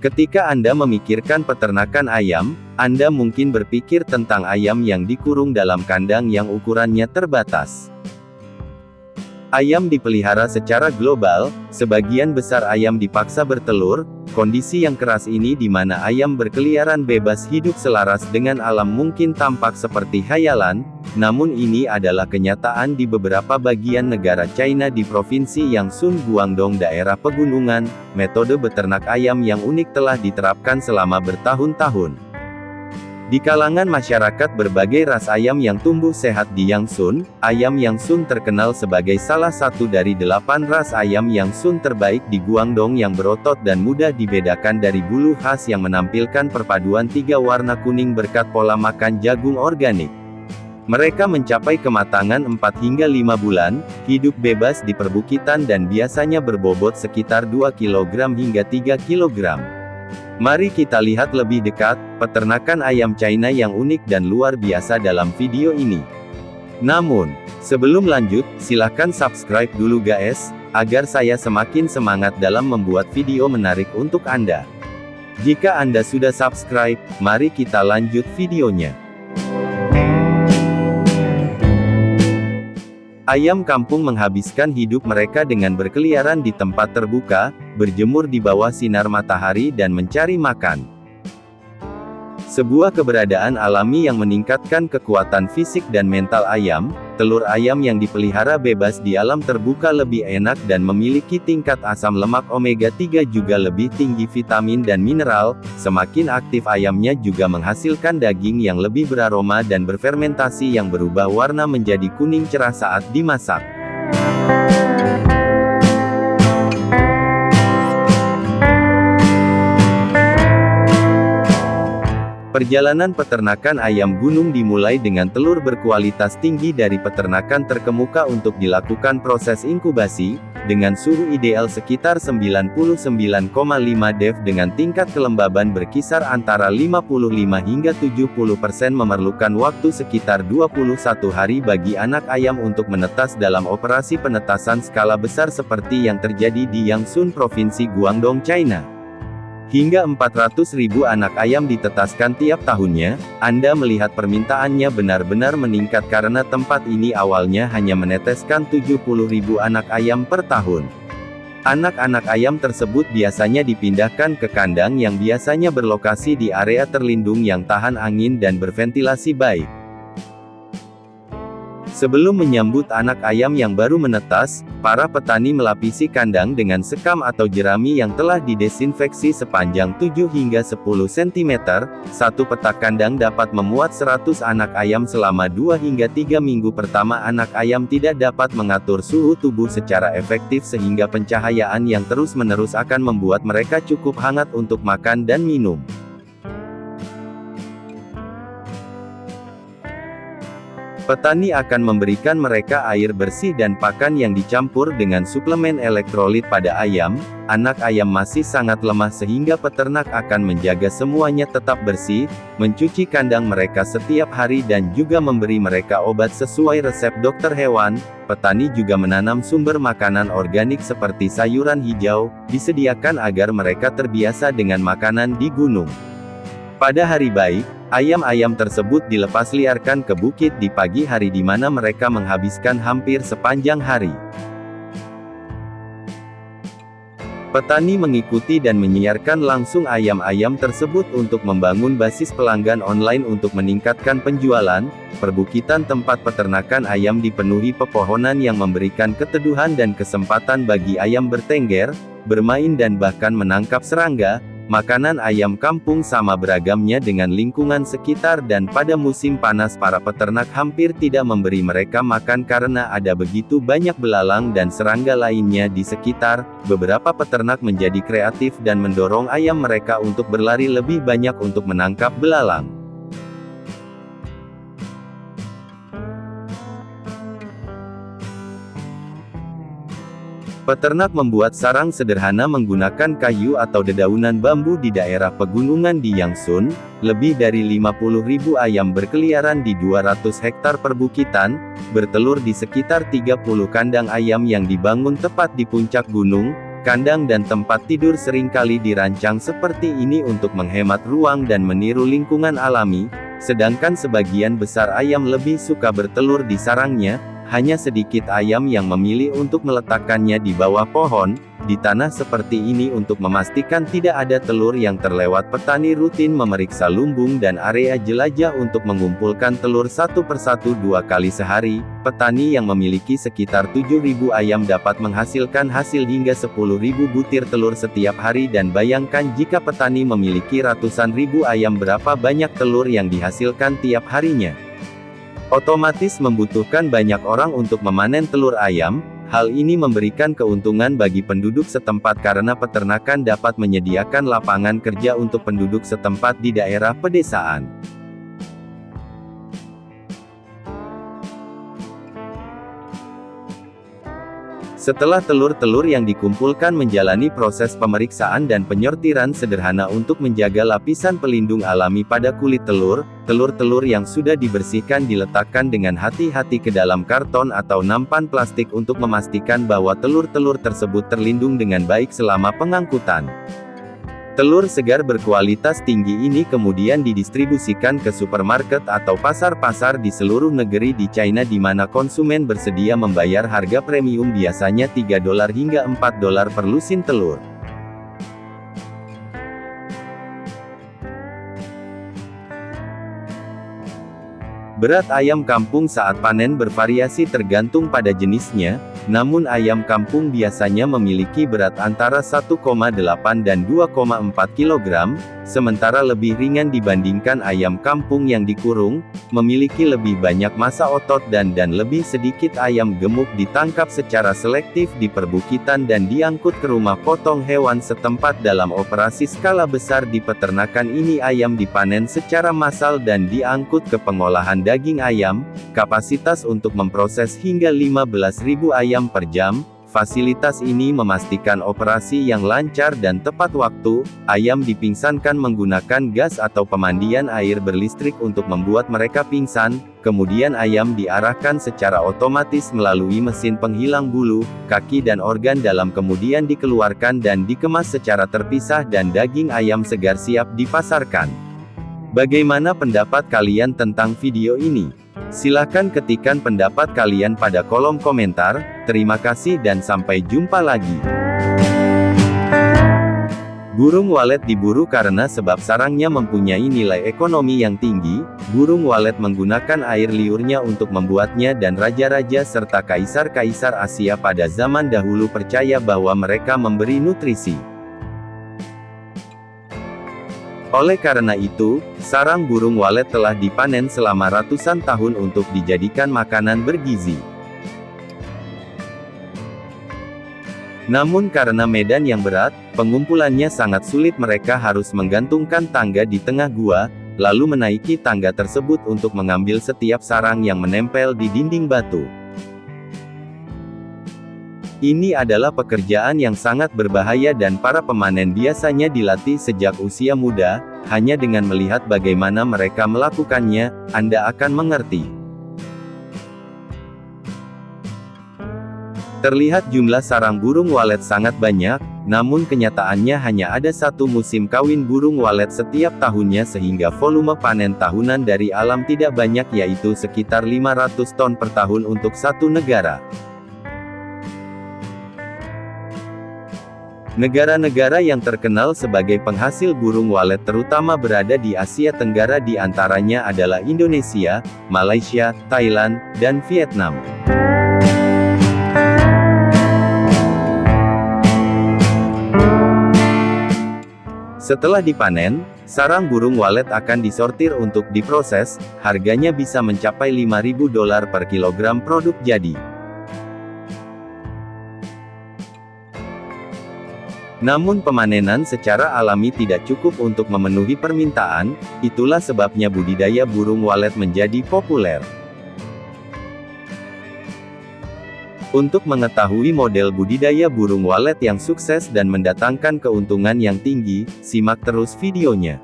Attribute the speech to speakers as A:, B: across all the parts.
A: Ketika Anda memikirkan peternakan ayam, Anda mungkin berpikir tentang ayam yang dikurung dalam kandang yang ukurannya terbatas. Ayam dipelihara secara global, sebagian besar ayam dipaksa bertelur. Kondisi yang keras ini di mana ayam berkeliaran bebas hidup selaras dengan alam mungkin tampak seperti khayalan, namun ini adalah kenyataan di beberapa bagian negara China di Provinsi Yangsun Guangdong daerah pegunungan. Metode beternak ayam yang unik telah diterapkan selama bertahun-tahun. Di kalangan masyarakat berbagai ras ayam yang tumbuh sehat di Yangsun, ayam Yangsun terkenal sebagai salah satu dari 8 ras ayam Yangsun terbaik di Guangdong yang berotot dan mudah dibedakan dari bulu khas yang menampilkan perpaduan 3 warna kuning berkat pola makan jagung organik. Mereka mencapai kematangan 4 hingga 5 bulan, hidup bebas di perbukitan dan biasanya berbobot sekitar 2 kg hingga 3 kg. Mari kita lihat lebih dekat, peternakan ayam China yang unik dan luar biasa dalam video ini. Namun, sebelum lanjut, silahkan subscribe dulu guys, agar saya semakin semangat dalam membuat video menarik untuk Anda. Jika Anda sudah subscribe, mari kita lanjut videonya. Ayam kampung menghabiskan hidup mereka dengan berkeliaran di tempat terbuka, berjemur di bawah sinar matahari dan mencari makan. Sebuah keberadaan alami yang meningkatkan kekuatan fisik dan mental ayam. Telur ayam yang dipelihara bebas di alam terbuka lebih enak dan memiliki tingkat asam lemak omega 3 juga lebih tinggi vitamin dan mineral. Semakin aktif ayamnya juga menghasilkan daging yang lebih beraroma dan berfermentasi yang berubah warna menjadi kuning cerah saat dimasak. Perjalanan peternakan ayam gunung dimulai dengan telur berkualitas tinggi dari peternakan terkemuka untuk dilakukan proses inkubasi, dengan suhu ideal sekitar 99,5 degrees dengan tingkat kelembaban berkisar antara 55 hingga 70%. Memerlukan waktu sekitar 21 hari bagi anak ayam untuk menetas dalam operasi penetasan skala besar seperti yang terjadi di Yangsun Provinsi Guangdong, China. Hingga 400.000 anak ayam ditetaskan tiap tahunnya. Anda melihat permintaannya benar-benar meningkat karena tempat ini awalnya hanya meneteskan 70.000 anak ayam per tahun. Anak-anak ayam tersebut biasanya dipindahkan ke kandang yang biasanya berlokasi di area terlindung yang tahan angin dan berventilasi baik. Sebelum menyambut anak ayam yang baru menetas, para petani melapisi kandang dengan sekam atau jerami yang telah didesinfeksi sepanjang 7 hingga 10 cm. Satu petak kandang dapat memuat 100 anak ayam selama 2 hingga 3 minggu pertama. Anak ayam tidak dapat mengatur suhu tubuh secara efektif sehingga pencahayaan yang terus-menerus akan membuat mereka cukup hangat untuk makan dan minum. Petani akan memberikan mereka air bersih dan pakan yang dicampur dengan suplemen elektrolit pada ayam. Anak ayam masih sangat lemah sehingga peternak akan menjaga semuanya tetap bersih, mencuci kandang mereka setiap hari dan juga memberi mereka obat sesuai resep dokter hewan. Petani juga menanam sumber makanan organik seperti sayuran hijau, disediakan agar mereka terbiasa dengan makanan di gunung. Pada hari baik, ayam-ayam tersebut dilepas liarkan ke bukit di pagi hari di mana mereka menghabiskan hampir sepanjang hari. Petani mengikuti dan menyiarkan langsung ayam-ayam tersebut untuk membangun basis pelanggan online untuk meningkatkan penjualan. Perbukitan tempat peternakan ayam dipenuhi pepohonan yang memberikan keteduhan dan kesempatan bagi ayam bertengger, bermain dan bahkan menangkap serangga. Makanan ayam kampung sama beragamnya dengan lingkungan sekitar dan pada musim panas para peternak hampir tidak memberi mereka makan karena ada begitu banyak belalang dan serangga lainnya di sekitar. Beberapa peternak menjadi kreatif dan mendorong ayam mereka untuk berlari lebih banyak untuk menangkap belalang. Peternak membuat sarang sederhana menggunakan kayu atau dedaunan bambu di daerah pegunungan di Yangsun. Lebih dari 50.000 ayam berkeliaran di 200 hektar perbukitan, bertelur di sekitar 30 kandang ayam yang dibangun tepat di puncak gunung. Kandang dan tempat tidur seringkali dirancang seperti ini untuk menghemat ruang dan meniru lingkungan alami, sedangkan sebagian besar ayam lebih suka bertelur di sarangnya. Hanya sedikit ayam yang memilih untuk meletakkannya di bawah pohon, di tanah seperti ini untuk memastikan tidak ada telur yang terlewat. Petani rutin memeriksa lumbung dan area jelajah untuk mengumpulkan telur satu persatu 2 kali sehari. Petani yang memiliki sekitar 7.000 ayam dapat menghasilkan hasil hingga 10.000 butir telur setiap hari, dan bayangkan jika petani memiliki ratusan ribu ayam, berapa banyak telur yang dihasilkan tiap harinya. Otomatis membutuhkan banyak orang untuk memanen telur ayam. Hal ini memberikan keuntungan bagi penduduk setempat karena peternakan dapat menyediakan lapangan kerja untuk penduduk setempat di daerah pedesaan. Setelah telur-telur yang dikumpulkan menjalani proses pemeriksaan dan penyortiran sederhana untuk menjaga lapisan pelindung alami pada kulit telur, telur-telur yang sudah dibersihkan diletakkan dengan hati-hati ke dalam karton atau nampan plastik untuk memastikan bahwa telur-telur tersebut terlindung dengan baik selama pengangkutan. Telur segar berkualitas tinggi ini kemudian didistribusikan ke supermarket atau pasar-pasar di seluruh negeri di China, di mana konsumen bersedia membayar harga premium, biasanya $3 hingga $4 per lusin telur. Berat ayam kampung saat panen bervariasi tergantung pada jenisnya, namun ayam kampung biasanya memiliki berat antara 1,8 dan 2,4 kg, sementara lebih ringan dibandingkan ayam kampung yang dikurung, memiliki lebih banyak massa otot dan lebih sedikit ayam gemuk ditangkap secara selektif di perbukitan dan diangkut ke rumah potong hewan setempat. Dalam operasi skala besar di peternakan ini, ayam dipanen secara massal dan diangkut ke pengolahan daging ayam. Kapasitas untuk memproses hingga 15.000 ayam per jam. Fasilitas ini memastikan operasi yang lancar dan tepat waktu. Ayam dipingsankan menggunakan gas atau pemandian air berlistrik untuk membuat mereka pingsan. Kemudian ayam diarahkan secara otomatis melalui mesin penghilang bulu, kaki dan organ dalam, kemudian dikeluarkan dan dikemas secara terpisah, dan daging ayam segar siap dipasarkan. Bagaimana pendapat kalian tentang video ini? Silahkan ketikkan pendapat kalian pada kolom komentar. Terima kasih dan sampai jumpa lagi. Burung walet diburu karena sebab sarangnya mempunyai nilai ekonomi yang tinggi. Burung walet menggunakan air liurnya untuk membuatnya, dan raja-raja serta kaisar-kaisar Asia pada zaman dahulu percaya bahwa mereka memberi nutrisi. Oleh karena itu, sarang burung walet telah dipanen selama ratusan tahun untuk dijadikan makanan bergizi. Namun karena medan yang berat, pengumpulannya sangat sulit. Mereka harus menggantungkan tangga di tengah gua, lalu menaiki tangga tersebut untuk mengambil setiap sarang yang menempel di dinding batu. Ini adalah pekerjaan yang sangat berbahaya dan para pemanen biasanya dilatih sejak usia muda. Hanya dengan melihat bagaimana mereka melakukannya, Anda akan mengerti. Terlihat jumlah sarang burung walet sangat banyak, namun kenyataannya hanya ada satu musim kawin burung walet setiap tahunnya, sehingga volume panen tahunan dari alam tidak banyak, yaitu sekitar 500 ton per tahun untuk satu negara. Negara-negara yang terkenal sebagai penghasil burung walet terutama berada di Asia Tenggara, di antaranya adalah Indonesia, Malaysia, Thailand, dan Vietnam. Setelah dipanen, sarang burung walet akan disortir untuk diproses. Harganya bisa mencapai $5.000 per kilogram produk jadi. Namun pemanenan secara alami tidak cukup untuk memenuhi permintaan, itulah sebabnya budidaya burung walet menjadi populer. Untuk mengetahui model budidaya burung walet yang sukses dan mendatangkan keuntungan yang tinggi, simak terus videonya.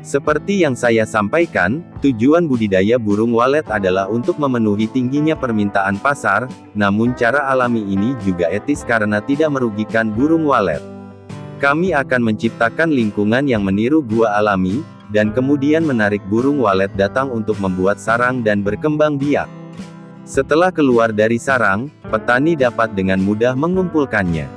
A: Seperti yang saya sampaikan, tujuan budidaya burung walet adalah untuk memenuhi tingginya permintaan pasar, namun cara alami ini juga etis karena tidak merugikan burung walet. Kami akan menciptakan lingkungan yang meniru gua alami, dan kemudian menarik burung walet datang untuk membuat sarang dan berkembang biak. Setelah keluar dari sarang, petani dapat dengan mudah mengumpulkannya.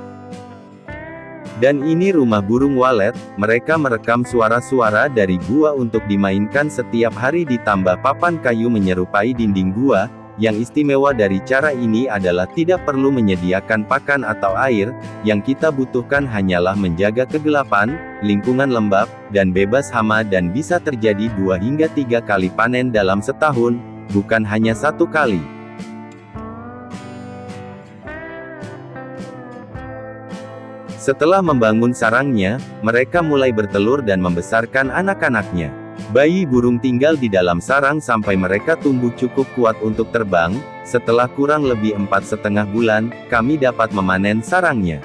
A: Dan ini rumah burung walet, mereka merekam suara-suara dari gua untuk dimainkan setiap hari ditambah papan kayu menyerupai dinding gua. Yang istimewa dari cara ini adalah tidak perlu menyediakan pakan atau air, yang kita butuhkan hanyalah menjaga kegelapan, lingkungan lembab, dan bebas hama dan bisa terjadi 2 hingga 3 kali panen dalam setahun, bukan hanya 1 kali. Setelah membangun sarangnya, mereka mulai bertelur dan membesarkan anak-anaknya. Bayi burung tinggal di dalam sarang sampai mereka tumbuh cukup kuat untuk terbang. Setelah kurang lebih 4,5 bulan, kami dapat memanen sarangnya.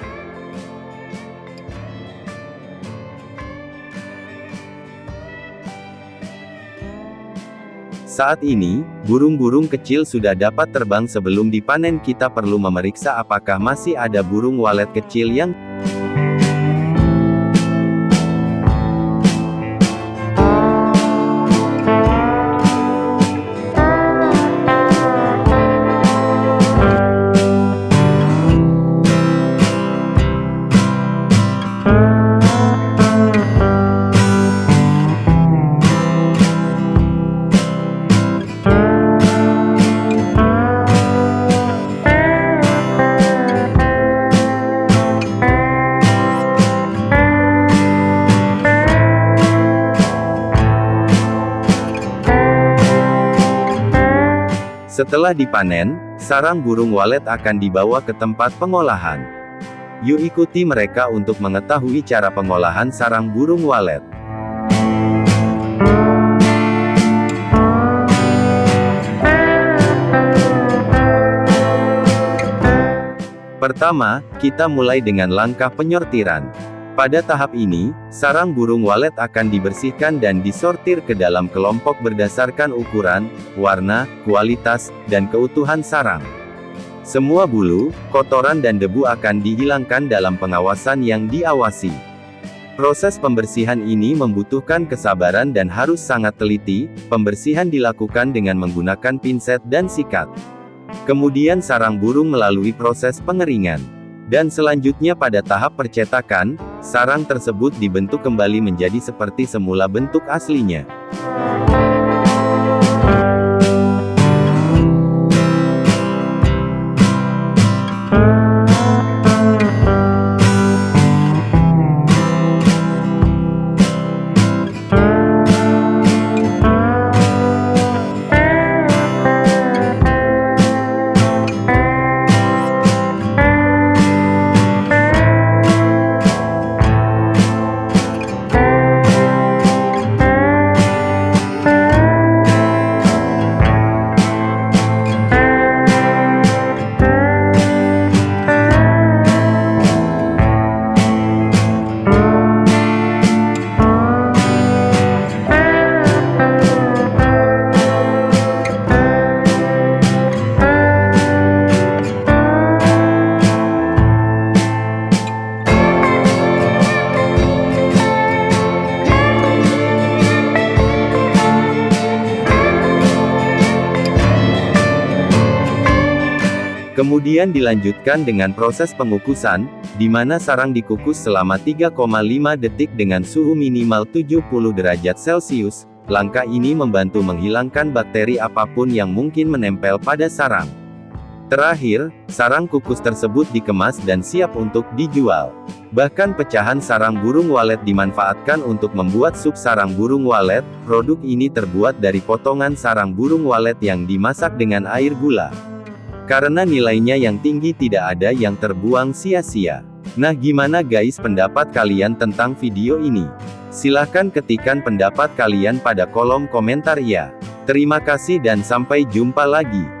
A: Saat ini, burung-burung kecil sudah dapat terbang. Sebelum dipanen kita perlu memeriksa apakah masih ada burung walet kecil yang setelah dipanen, sarang burung walet akan dibawa ke tempat pengolahan. Yuk ikuti mereka untuk mengetahui cara pengolahan sarang burung walet. Pertama, kita mulai dengan langkah penyortiran. Pada tahap ini, sarang burung walet akan dibersihkan dan disortir ke dalam kelompok berdasarkan ukuran, warna, kualitas, dan keutuhan sarang. Semua bulu, kotoran dan debu akan dihilangkan dalam pengawasan yang diawasi. Proses pembersihan ini membutuhkan kesabaran dan harus sangat teliti. Pembersihan dilakukan dengan menggunakan pinset dan sikat. Kemudian sarang burung melalui proses pengeringan. Dan selanjutnya pada tahap percetakan, sarang tersebut dibentuk kembali menjadi seperti semula bentuk aslinya. Kemudian dilanjutkan dengan proses pengukusan, di mana sarang dikukus selama 3,5 detik dengan suhu minimal 70 derajat Celcius. Langkah ini membantu menghilangkan bakteri apapun yang mungkin menempel pada sarang. Terakhir, sarang kukus tersebut dikemas dan siap untuk dijual. Bahkan pecahan sarang burung walet dimanfaatkan untuk membuat sup sarang burung walet. Produk ini terbuat dari potongan sarang burung walet yang dimasak dengan air gula. Karena nilainya yang tinggi tidak ada yang terbuang sia-sia. Nah gimana guys pendapat kalian tentang video ini? Silahkan ketikkan pendapat kalian pada kolom komentar ya. Terima kasih dan sampai jumpa lagi.